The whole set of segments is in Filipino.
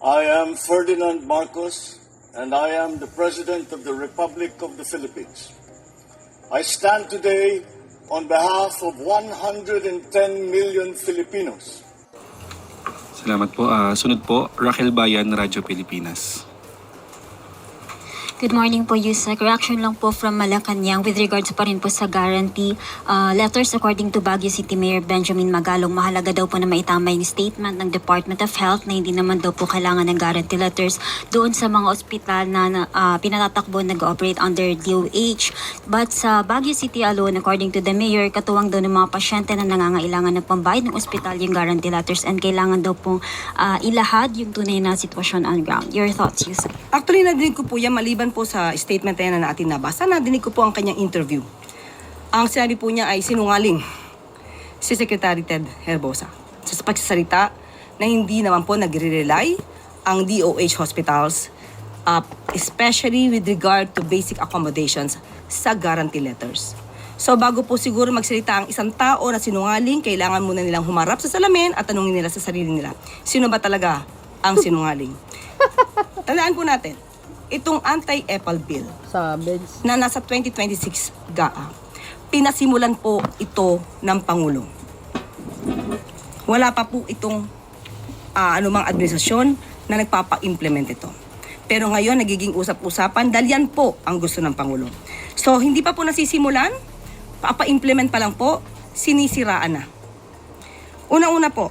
I am Ferdinand Marcos, and I am the President of the Republic of the Philippines. I stand today on behalf of 110 million Filipinos. Salamat po. Sunod po, Raquel Bayan, Radyo Pilipinas. Good morning po, Yusek. Reaction lang po from Malacanang with regards pa rin po sa guarantee letters. According to Baguio City Mayor Benjamin Magalong, mahalaga daw po na maitama yung statement ng Department of Health na hindi naman daw po kailangan ng guarantee letters doon sa mga ospital na pinatatakbo nag-operate under DOH. But sa Baguio City alone, according to the Mayor, katuwang daw ng mga pasyente na nangangailangan ng pambayad ng ospital yung guarantee letters and kailangan daw pong ilahad yung tunay na sitwasyon on ground. Your thoughts, Yusek? Actually, nadinig ko po yan maliban po sa statement na yan na ating nabasa. Nadinig ko po ang kanyang interview. Ang sinabi po niya ay sinungaling si Secretary Ted Herbosa sa pagsasalita na hindi naman po nagre-rely ang DOH hospitals, especially with regard to basic accommodations sa guarantee letters. So bago po siguro magsalita ang isang tao na sinungaling, kailangan muna nilang humarap sa salamin at tanungin nila sa sarili nila, sino ba talaga ang sinungaling? Tandaan po natin, itong anti-EPAL bill na nasa 2026 GAA, pinasimulan po ito ng Pangulo. Wala pa po itong anumang administrasyon na nagpapa-implement ito. Pero ngayon, nagiging usap-usapan dahil yan po ang gusto ng Pangulo. So, hindi pa po nasisimulan, papa-implement pa lang po, sinisiraan na. Una-una po,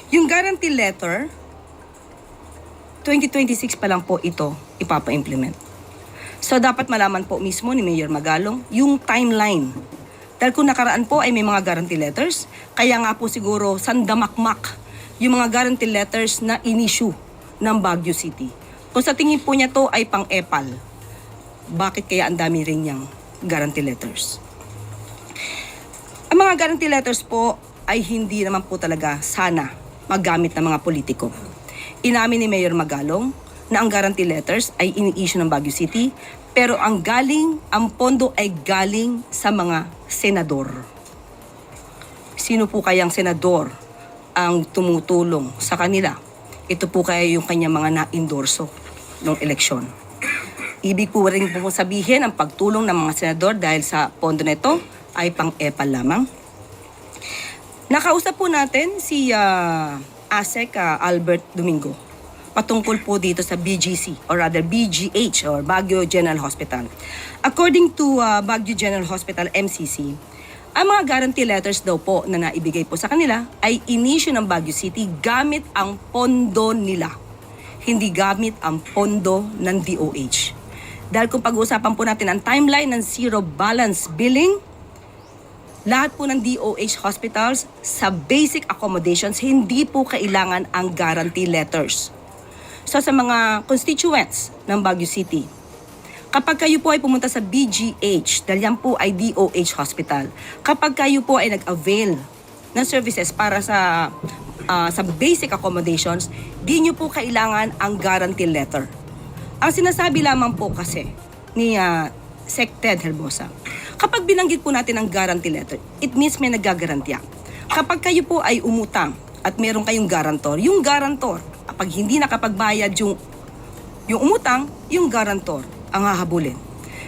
yung guarantee letter, 2026 pa lang po ito ipapa-implement. So dapat malaman po mismo ni Mayor Magalong yung timeline. Dahil kung nakaraan po ay may mga guarantee letters, kaya nga po siguro sandamakmak yung mga guarantee letters na in-issue ng Baguio City. Kung sa tingin po niya to ay pang-EPAL, bakit kaya ang dami rin niyang guarantee letters? Ang mga guarantee letters po ay hindi naman po talaga sana magamit ng mga politiko. Inamin ni Mayor Magalong na ang guarantee letters ay ini-issue ng Baguio City, pero ang pondo ay galing sa mga senador. Sino po kayang senador ang tumutulong sa kanila? Ito po kaya yung kanyang mga na-endorso ng eleksyon. Ibig po rin po sabihin ang pagtulong ng mga senador dahil sa pondo na ito ay pang-EPAL lamang. Nakausap po natin si ASEC Albert Domingo patungkol po dito sa BGC or rather BGH or Baguio General Hospital. According to Baguio General Hospital MCC, ang mga guarantee letters daw po na naibigay po sa kanila ay in-issue ng Baguio City gamit ang pondo nila, hindi gamit ang pondo ng DOH. Dahil kung pag-uusapan po natin ang timeline ng zero balance billing, lahat po ng DOH hospitals sa basic accommodations, hindi po kailangan ang guarantee letters. So sa mga constituents ng Baguio City, kapag kayo po ay pumunta sa BGH, dahil yan po ay DOH hospital, kapag kayo po ay nag-avail ng services para sa basic accommodations, di nyo po kailangan ang guarantee letter. Ang sinasabi lamang po kasi ni Sec. Ted Herbosa, kapag binanggit po natin ang guarantee letter, it means may nagagarantiya. Kapag kayo po ay umutang at meron kayong garantor, yung garantor, kapag hindi nakapagbayad yung umutang, yung garantor ang hahabulin.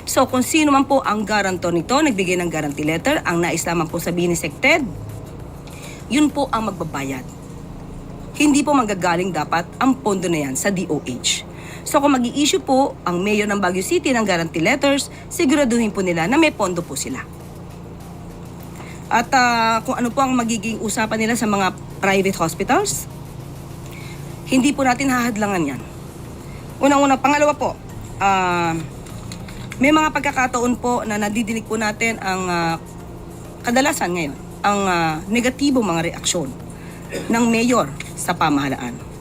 So kung sino man po ang garantor nito, nagbigay ng guarantee letter, ang nais lamang po sabihin ni Sec. Ted, yun po ang magbabayad. Hindi po manggagaling dapat ang pondo na yan sa DOH. So kung mag-i-issue po ang mayor ng Baguio City ng guarantee letters, siguraduhin po nila na may pondo po sila. At kung ano po ang magiging usapan nila sa mga private hospitals, hindi po natin hahadlangan yan. Unang-una, pangalawa po, may mga pagkakataon po na nadidinig po natin ang kadalasan ngayon, ang negatibong mga reaksyon ng mayor sa pamahalaan.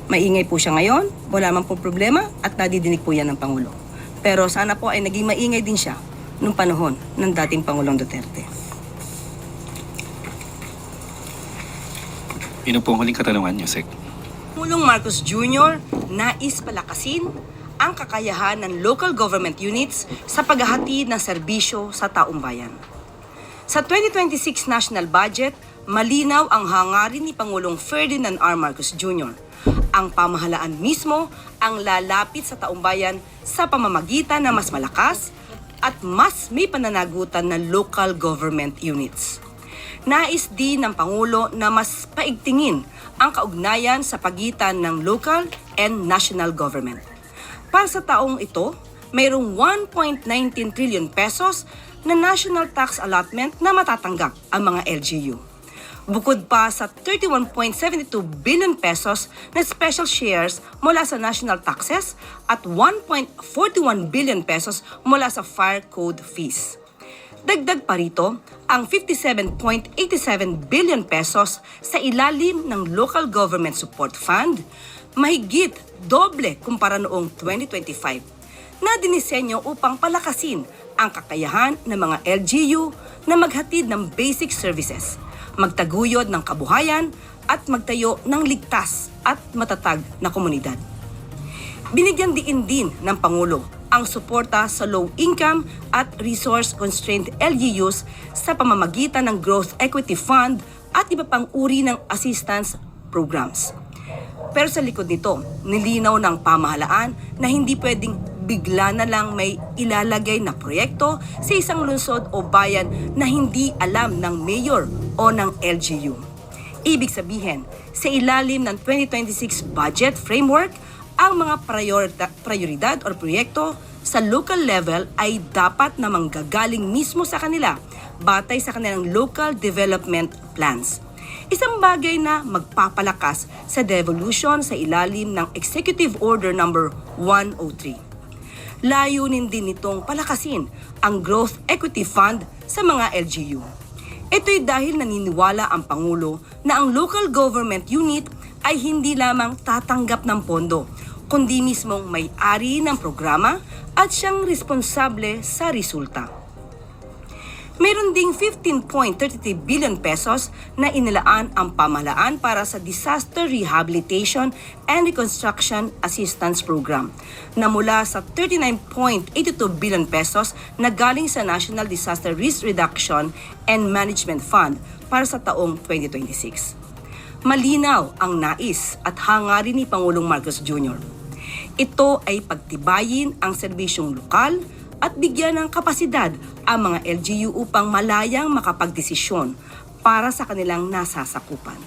Maingay po siya ngayon, wala man po problema at nadidinig po yan ng Pangulo. Pero sana po ay naging maingay din siya nung panahon ng dating Pangulong Duterte. Yun po ang huling katanungan niyo, Sec. Pangulong Marcos Jr. nais palakasin ang kakayahan ng local government units sa paghahatid ng serbisyo sa taong bayan. Sa 2026 national budget, malinaw ang hangarin ni Pangulong Ferdinand R. Marcos Jr. Ang pamahalaan mismo ang lalapit sa taumbayan sa pamamagitan ng mas malakas at mas may pananagutan na local government units. Nais din ng Pangulo na mas paigtingin ang kaugnayan sa pagitan ng local and national government. Para sa taong ito, mayroong 1.19 trillion pesos na national tax allotment na matatanggap ang mga LGU. Bukod pa sa 31.72 billion pesos na special shares mula sa national taxes at 1.41 billion pesos mula sa fire code fees. Dagdag pa rito ang 57.87 billion pesos sa ilalim ng Local Government Support Fund, mahigit doble kumpara noong 2025, na dinisenyo upang palakasin ang kakayahan ng mga LGU na maghatid ng basic services, magtaguyod ng kabuhayan at magtayo ng ligtas at matatag na komunidad. Binigyan diin din ng Pangulo ang suporta sa low-income at resource-constrained LGUs sa pamamagitan ng Growth Equity Fund at iba pang uri ng assistance programs. Pero sa likod nito, nilinaw ng pamahalaan na hindi pwedeng bigla na lang may ilalagay na proyekto sa isang lungsod o bayan na hindi alam ng mayor o ng LGU. Ibig sabihin, sa ilalim ng 2026 budget framework, ang mga prioridad o proyekto sa local level ay dapat na manggagaling mismo sa kanila batay sa kanilang local development plans. Isang bagay na magpapalakas sa devolution sa ilalim ng Executive Order No. 103. Layunin din nitong palakasin ang Growth Equity Fund sa mga LGU. Ito'y dahil naniniwala ang Pangulo na ang local government unit ay hindi lamang tatanggap ng pondo, kundi mismong may-ari ng programa at siyang responsable sa resulta. Meron ding 15.33 billion pesos na inilaan ang pamahalaan para sa Disaster Rehabilitation and Reconstruction Assistance Program na mula sa 39.82 billion pesos na galing sa National Disaster Risk Reduction and Management Fund para sa taong 2026. Malinaw ang nais at hangarin ni Pangulong Marcos Jr. Ito ay pagtibayin ang serbisyong lokal at bigyan ng kapasidad ang mga LGU upang malayang makapagdesisyon para sa kanilang nasasakupan.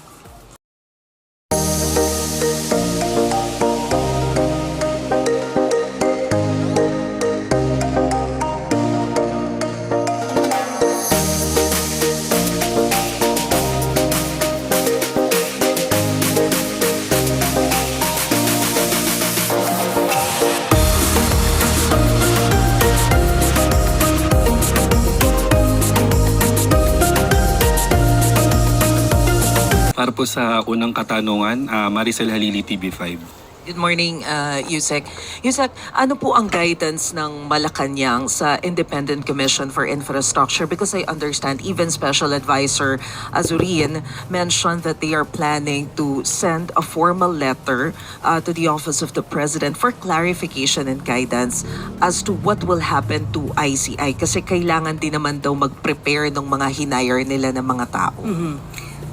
Para po sa unang katanungan, Maricel Halili, TV5. Good morning, Yusek. Yusek, ano po ang guidance ng Malacanang sa Independent Commission for Infrastructure? Because I understand even Special Advisor Azurin mentioned that they are planning to send a formal letter to the Office of the President for clarification and guidance as to what will happen to ICI. Kasi kailangan din naman daw mag-prepare ng mga hinire nila ng mga tao.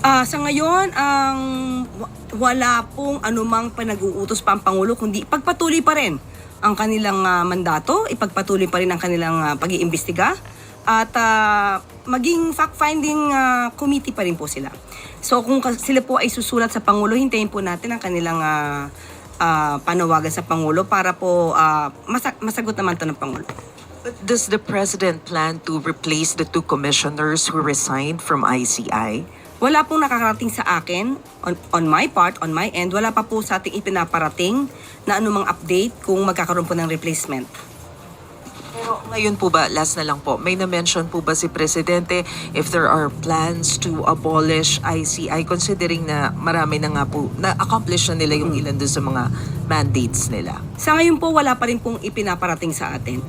Sa ngayon, wala pong anumang panag-uutos pa ang Pangulo, kundi ipagpatuloy pa rin ang kanilang mandato, ipagpatuloy pa rin ang kanilang pag-iimbestiga, at maging fact-finding committee pa rin po sila. So kung sila po ay susulat sa Pangulo, hintayin po natin ang kanilang panawagan sa Pangulo para po masagot naman ito ng Pangulo. But does the President plan to replace the two commissioners who resigned from ICI? Wala pong nakakarating sa akin, on my part, on my end, wala pa po sa ating ipinaparating na anumang update kung magkakaroon po ng replacement. Pero ngayon po ba, last na lang po, may na-mention po ba si Presidente if there are plans to abolish ICI considering na marami na nga po, na-accomplish na nila yung ilan doon sa mga mandates nila? Sa ngayon po, wala pa rin pong ipinaparating sa atin.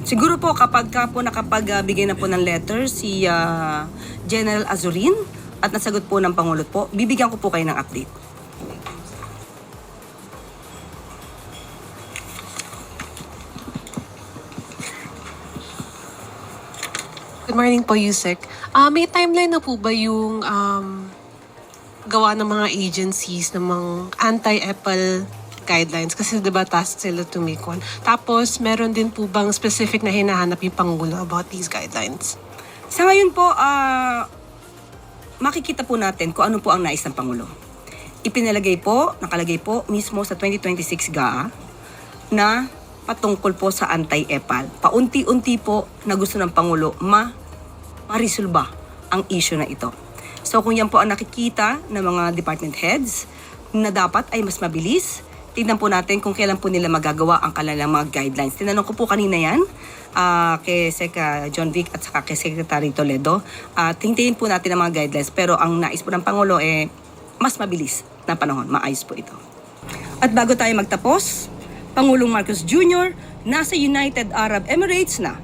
Siguro po kapag nakapagbigay na po ng letter si General Azurin at nasagot po ng Pangulo po, bibigyan ko po kayo ng update. Good morning po, Yusek. May timeline na po ba yung gawa ng mga agencies ng mga anti-Apple guidelines? Kasi diba tasked sila to make one. Tapos, meron din po bang specific na hinahanap yung Pangulo about these guidelines? Sa ngayon po, makikita po natin kung ano po ang nais ng Pangulo. Nakalagay po mismo sa 2026 GAA na patungkol po sa anti-Apple. Paunti-unti po na gusto ng Pangulo ma-resolba ang issue na ito. So kung yan po ang nakikita ng mga department heads na dapat ay mas mabilis, tingnan po natin kung kailan po nila magagawa ang kanilang mga guidelines. Tinanong ko po kanina yan kay Sec. John Vic at saka kay Secretary Toledo. Tingnan po natin ang mga guidelines, pero ang nais po ng Pangulo mas mabilis na panahon. Maayos po ito. At bago tayo magtapos, Pangulong Marcos Jr. nasa United Arab Emirates na.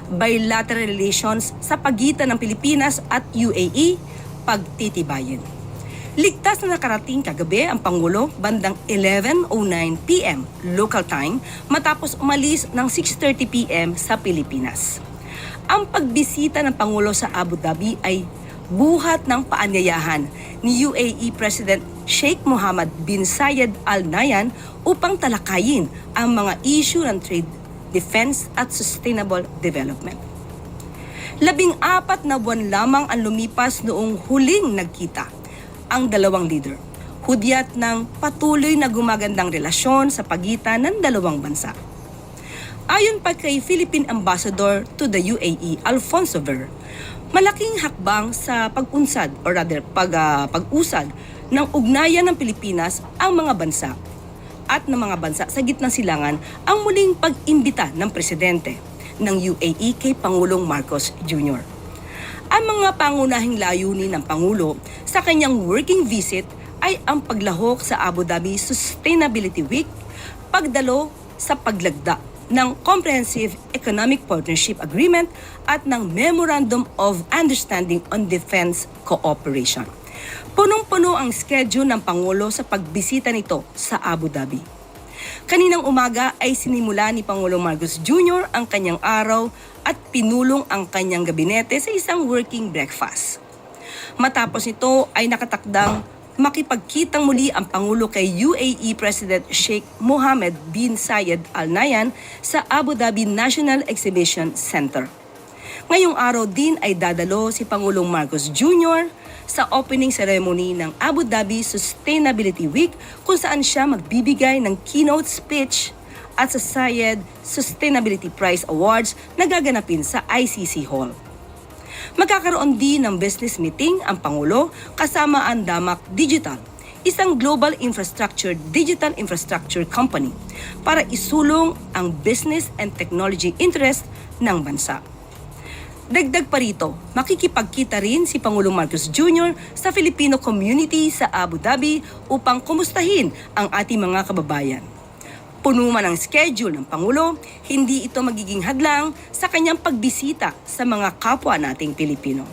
Bilateral relations sa pagitan ng Pilipinas at UAE pagtitibayin. Ligtas na nakarating kagabi ang Pangulo bandang 11:09 p.m. local time matapos umalis ng 6:30 p.m. sa Pilipinas. Ang pagbisita ng Pangulo sa Abu Dhabi ay buhat ng paanyayahan ni UAE President Sheikh Mohammed bin Zayed Al Nahyan upang talakayin ang mga issue ng trade, defense at sustainable development. 14 na buwan lamang ang lumipas noong huling nagkita ang dalawang leader, hudyat ng patuloy na gumagandang relasyon sa pagitan ng dalawang bansa. Ayon pa kay Philippine Ambassador to the UAE, Alfonso Ver, malaking hakbang sa pag-usad ng ugnayan ng Pilipinas ang mga bansa at ng mga bansa sa gitnang silangan ang muling pag-imbita ng presidente ng UAE kay Pangulong Marcos Jr. Ang mga pangunahing layunin ng Pangulo sa kanyang working visit ay ang paglahok sa Abu Dhabi Sustainability Week, pagdalo sa paglagda ng Comprehensive Economic Partnership Agreement at ng Memorandum of Understanding on Defense Cooperation. Punong-puno ang schedule ng Pangulo sa pagbisita nito sa Abu Dhabi. Kaninang umaga ay sinimula ni Pangulong Marcos Jr. ang kanyang araw at pinulong ang kanyang gabinete sa isang working breakfast. Matapos nito ay nakatakdang makipagkitang muli ang Pangulo kay UAE President Sheikh Mohammed bin Zayed Al Nahyan sa Abu Dhabi National Exhibition Center. Ngayong araw din ay dadalo si Pangulong Marcos Jr. sa opening ceremony ng Abu Dhabi Sustainability Week kung saan siya magbibigay ng keynote speech at sa Zayed Sustainability Prize Awards na gaganapin sa ICC Hall. Magkakaroon din ng business meeting ang Pangulo kasama ang Damac Digital, isang global digital infrastructure company para isulong ang business and technology interest ng bansa. Dagdag pa rito, makikipagkita rin si Pangulong Marcos Jr. sa Filipino community sa Abu Dhabi upang kumustahin ang ating mga kababayan. Puno man ang schedule ng Pangulo, hindi ito magiging hadlang sa kanyang pagbisita sa mga kapwa nating Pilipino.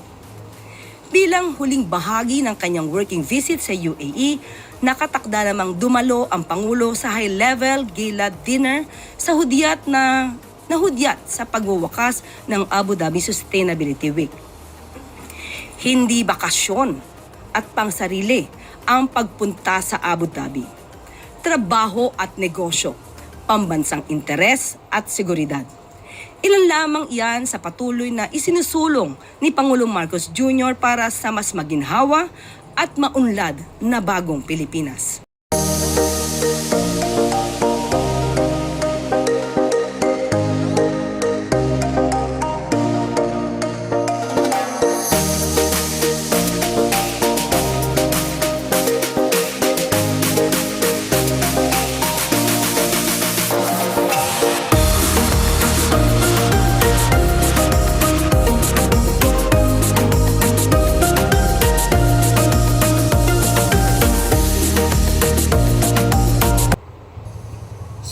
Bilang huling bahagi ng kanyang working visit sa UAE, nakatakda namang dumalo ang Pangulo sa high-level gala dinner sa hudyat sa pagwawakas ng Abu Dhabi Sustainability Week. Hindi bakasyon at pangsarili ang pagpunta sa Abu Dhabi. Trabaho at negosyo, pambansang interes at seguridad. Ilan lamang iyan sa patuloy na isinusulong ni Pangulong Marcos Jr. para sa mas maginhawa at maunlad na bagong Pilipinas.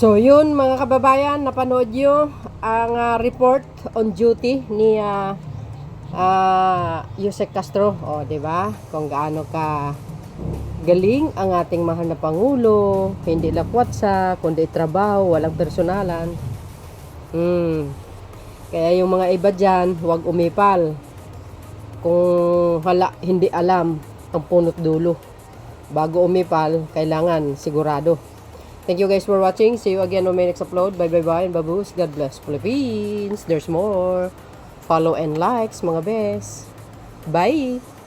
So yun mga kababayan, napanood nyo ang report on duty ni Yusek Castro. O, diba? Kung gaano ka galing ang ating mahal na Pangulo, hindi lakwatsa, kundi trabaho, walang personalan. Kaya yung mga iba dyan, huwag umipal. Kung hindi alam ang punot dulo. Bago umipal, kailangan sigurado. Thank you guys for watching. See you again on my next upload. Bye bye bye and baboos. God bless Philippines. There's more. Follow and likes mga best. Bye!